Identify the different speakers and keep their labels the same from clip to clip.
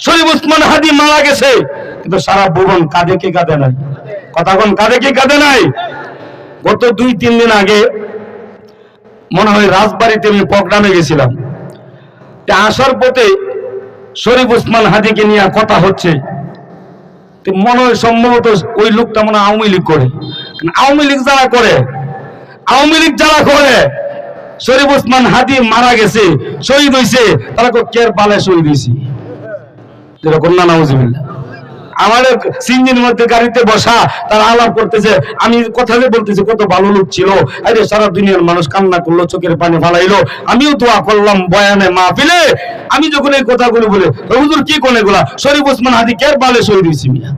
Speaker 1: শরীফ ওসমান হাদি মারা গেছে, কিন্তু সারা ভুবন কাঁদে কি কাঁদে নাই? কথা কোন কাঁদে কি কাঁদে নাই? গত 2-3 দিন আগে মনে হয় রাজবাড়িতে আমি প্রোগ্রামে গেছিলাম, আসার পথে শরীফ ওসমান হাদিকে নিয়ে কথা হচ্ছে, মনে হয় সম্ভবত ওই লোকটা মনে আওয়ামী লীগ করে। আওয়ামী লীগ যারা করে, আওয়ামী লীগ যারা করে, শরীফ ওসমান হাদি মারা গেছে, শহীদ হয়েছে, তারা কের পালে শহীদ হয়েছি, যেরকম না নাউজুবিল্লাহ। আমাদের সিঞ্জির মধ্যে গাড়িতে বসা তারা আলাপ করতেছে, আমি কথা যে বলতেছি কত ভালো লোক ছিল, আরে সারা দুনিয়ার মানুষ কান্না করলো, চোখের পানি ফালাইলো, আমিও দোয়া করলাম বয়ানে মাহফিলে। আমি যখন এই কথাগুলো বলে, হুজুর কি কোন এগুলা? শরীফ ওসমান হাদি কের পালে শহীদ হয়েছি মিয়া,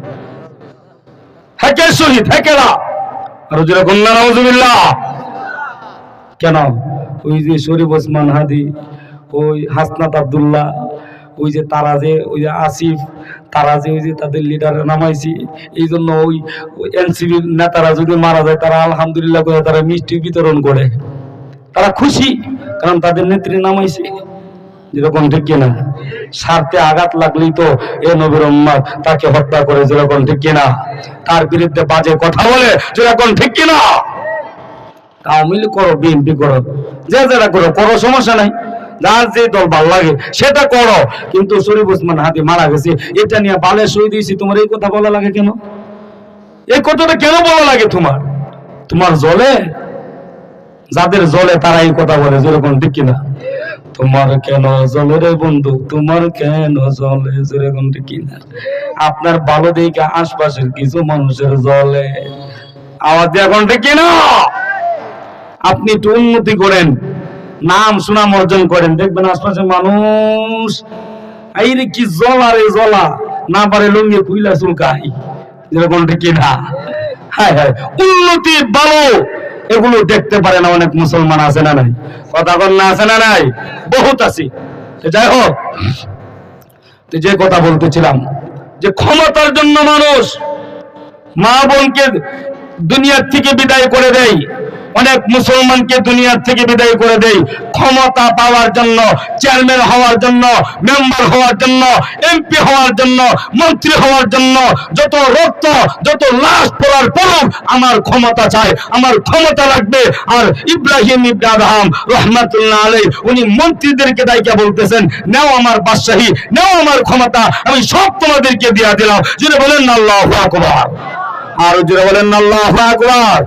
Speaker 1: হ্যাঁ কে শহীদ, হ্যাঁ কেরা? আর যেরকম না নাউজুবিল্লাহ। কেন? ওই যে শরীফ ওসমান হাদি, ওই হাসনাত আব্দুল্লাহ, ওই যে তারা যে ওই যে আসিফ, তারা যে ওই যে তাদের লিডারে নামাইছি, এই জন্য ওই এনসিবি নেতারা যদি মারা যায় তারা আলহামদুলিল্লাহ করে তারা মিষ্টি বিতরণ করে, তারা খুশি, কারণ তাদের নেত্রী নামাইছে। যেরকম ঠিক কিনা? স্বার্থে আঘাত লাগলেই তো এ নবীর উম্মত তাকে হত্যা করে, যেরকম ঠিক কিনা? তার বিরুদ্ধে বাজে কথা বলে, যেরকম ঠিক কিনা? আওয়ামী লীগ করো, বিএনপি করো, যে যারা করো করো, সমস্যা নাই, যার যে দল ভাল লাগে সেটা করো, কিন্তু শরীফ ওসমান হাদি মারা গেছে এটা নিয়ে বালে শহীদ হয়েছি, তোমার এই কথা বলা লাগে কেন? এই কথাটা কেন বলা লাগে তোমার? তোমার জলে, যাদের জলে তারা এই কথা বলে, যেরকম ঠিক কিনা? তোমার কেন জলে রে বন্ধু, তোমার কেন জলে, যেরকম ঠিক কিনা? আপনার ভালো দিকে আশপাশের কিছু মানুষের জলে, আওয়াজ দিয়ে এখন ঠিক কিনা? আপনি একটু উন্নতি করেন, নাম সুনাম অর্জন করেন, দেখবেন আশপাশের মানুষ এই রে কি জ্বলা রে জ্বলা, না পারে লুঙ্গি খুইলা চুলকাই, যেরকম ঠিক না? হায় হায়, উন্নতি ভালো এগুলো দেখতে পারে না অনেক মুসলমান, আছে না নাই? কথা বল না, আছে না নাই? বহুত আছে। যাই হোক, যে কথা বলতেছিলাম, যে ক্ষমতার জন্য মানুষ মা বোনকে দুনিয়ার থেকে বিদায় করে দেয়, অনেক মুসলমানকে দুনিয়ার থেকে বিদায় করে দেয় ক্ষমতা পাওয়ার জন্য, চেয়ারম্যান হওয়ার জন্য, মেম্বার হওয়ার জন্য, এমপি হওয়ার জন্য, মন্ত্রী হওয়ার জন্য। যত রক্ত, যত লাশ পড়ার পর আমার ক্ষমতা চাই, আমার ক্ষমতা লাগবে। আর ইব্রাহিম ইবনে আদহাম রহমাতুল্লাহ আলাইহি উনি মন্ত্রীদেরকে দায়িকা বলতেছেন, নাও আমার বাদশাহী, নাও আমার ক্ষমতা, আমি সব তোমাদেরকে দিয়ে দিলাম। যদি বলেন আল্লাহু আকবার, আর যদি বলেন আল্লাহু আকবার।